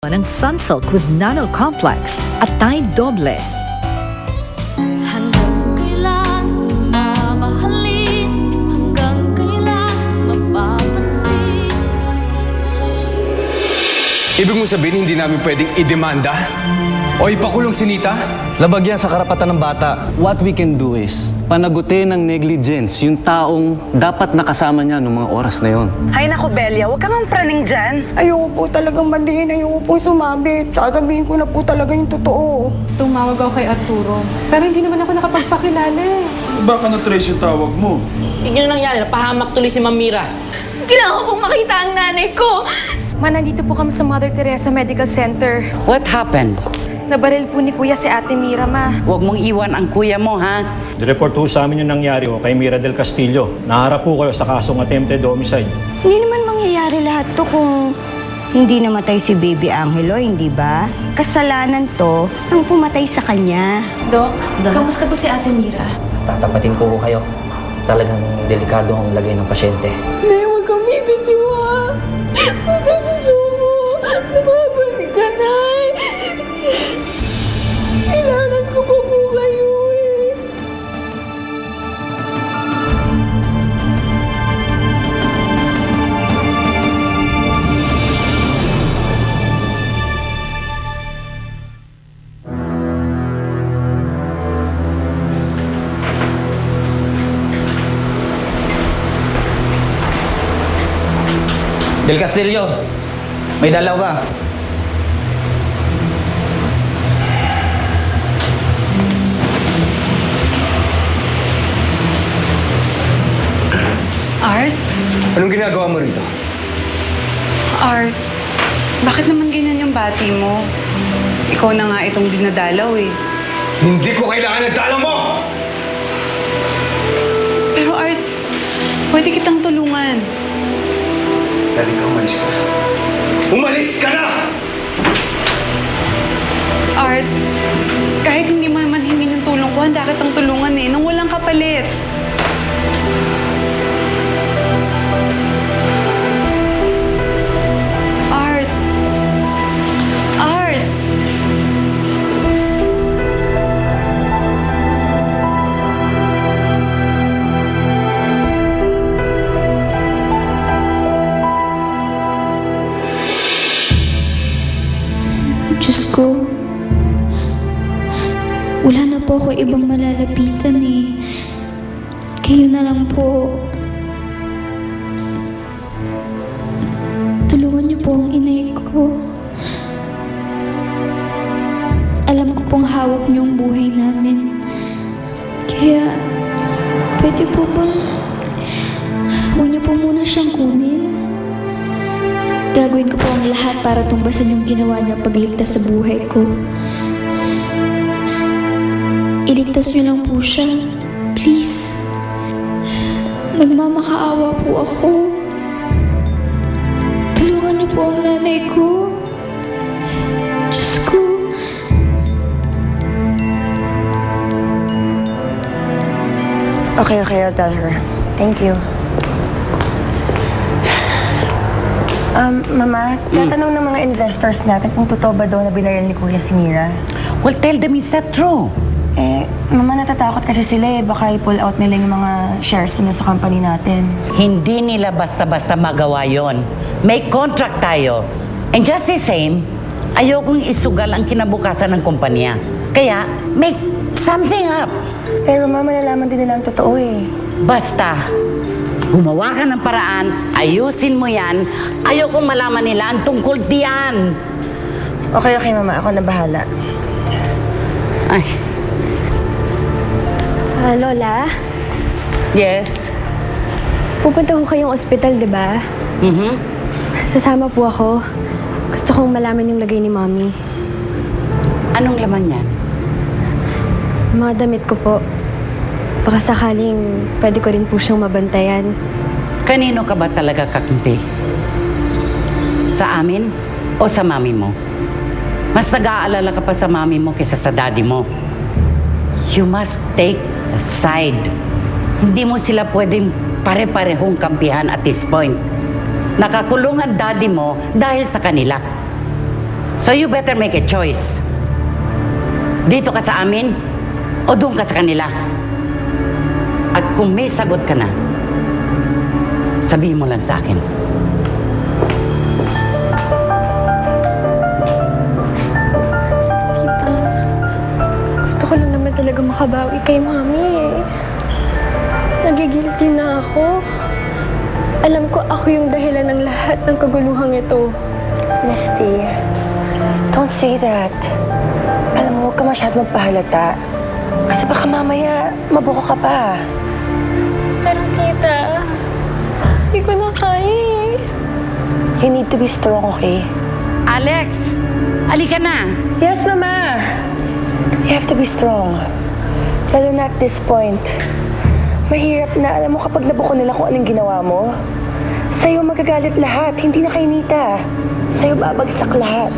ng Sunsilk with Nano Complex at Tide Doble. Hanggang kailan mamahalin, hanggang kailan mapapansin. Ibig mo sabihin hindi namin pwedeng idemanda? O ipakulong si Nita? Labag yan sa karapatan ng bata. What we can do is, panagutin ng negligence yung taong dapat nakasama niya noong mga oras na yon. Hay nako, Belia, huwag kang praning dyan. Ayoko po talagang bandihin, ayoko po sumabit. Sasabihin ko na po talaga yung totoo. Tumawag ako kay Arturo. Pero hindi naman ako nakapagpakilala eh. Baka na-trace yung tawag mo. Tignan na nangyari, napahamak tuloy si Mamira. Kailangan ko pong makita ang nanay ko. Ma, nandito po kami sa Mother Teresa Medical Center. What happened? Nabaril po ni Kuya si Ate Mira, ma. Huwag mong iwan ang kuya mo, ha? Report po sa amin yung nangyari kay Mira del Castillo. Naharap po kayo sa kasong attempted homicide. Hindi naman mangyayari lahat to kung hindi namatay si Baby Angelo, hindi ba? Kasalanan to ng pumatay sa kanya. Dok, kamusta po si Ate Mira? Tatapatin ko kayo. Talagang delikado ang lagay ng pasyente. Nay, huwag kang bibitiwa. Huwag kang susuko. Lumabalik ka, Nay. Kailangan ko pa po kayo eh. Del Castillo, may dalaw ka. Art? Anong ginagawa mo rito? Art, bakit naman ganyan yung bati mo? Ikaw na nga itong dinadalaw eh. Hindi ko kailangan ng dala mo! Pero Art, pwede kitang tulungan. Dali ka, umalis ka. Umalis ka na! Art, kahit hindi mo naman hingin yung tulong ko, handa kitang tulungan eh, nang walang kapalit. Art! Art! Diyos ko, wala na po ako ibang malalapitan eh. Kayo na lang po. Tulungan niyo po ang inay ko. Alam ko pong hawak niyo ang buhay namin. Kaya, pwede po bang huwag niyo po muna siyang kunin? Gagawin ko po ang lahat para tumbasan yung ginawa niya pagligtas sa buhay ko. Iligtas niyo lang po siya. Please. Nagmamakaawa po ako. Tulungan niyo po ang nanay ko. Diyos ko. Okay, I'll tell her. Thank you. Mama, tatanong ng mga investors natin kung totoo ba daw na binaril ni Kuya si Mira. Well, tell them is that true? Mama, natatakot kasi sila eh. Baka i-pull out nila yung mga shares nila sa company natin. Hindi nila basta-basta magawa yon. May contract tayo. And just the same, ayokong isugal ang kinabukasan ng kumpanya. Kaya, make something up. Pero mama, nalaman din nila ang totoo eh. Basta, gumawa ka ng paraan, ayusin mo yan, ayokong malaman nila ang tungkol diyan. Okay, mama. Ako na bahala. Ay, Lola, yes. pupunta ko kayong ospital, di ba? Sasama po ako. Gusto kong malaman yung lagay ni Mommy. Anong laman yan? Mga damit ko po. Baka sakaling pwede ko rin po siyang mabantayan. Kanino ka ba talaga kakampi? Sa amin o sa mami mo? Mas nag-aalala ka pa sa mami mo kaysa sa daddy mo. You must take a side. Hindi mo sila pwedeng pare-parehong kampihan at this point. Nakakulong ang daddy mo dahil sa kanila. So you better make a choice. Dito ka sa amin o doon ka sa kanila. At kung may sagot ka na, sabihin mo lang sa akin. Tita, gusto ko lang naman talaga makabawi kay Mami eh. Nagigilty na ako. Alam ko ako yung dahilan ng lahat ng kaguluhang ito. Misty, don't say that. Alam mo, huwag ka masyado magpahalata. Kasi baka mamaya mabuko ka pa. Pero tita, hindi ko na kaya eh. You need to be strong, okay? Alex, alika na. Yes, Mama. You have to be strong. Lalo na at this point. Mahirap na, alam mo kapag nabuko nila kung anong ginawa mo. Sa'yo magagalit lahat, hindi na kay Nita. Sa'yo babagsak lahat.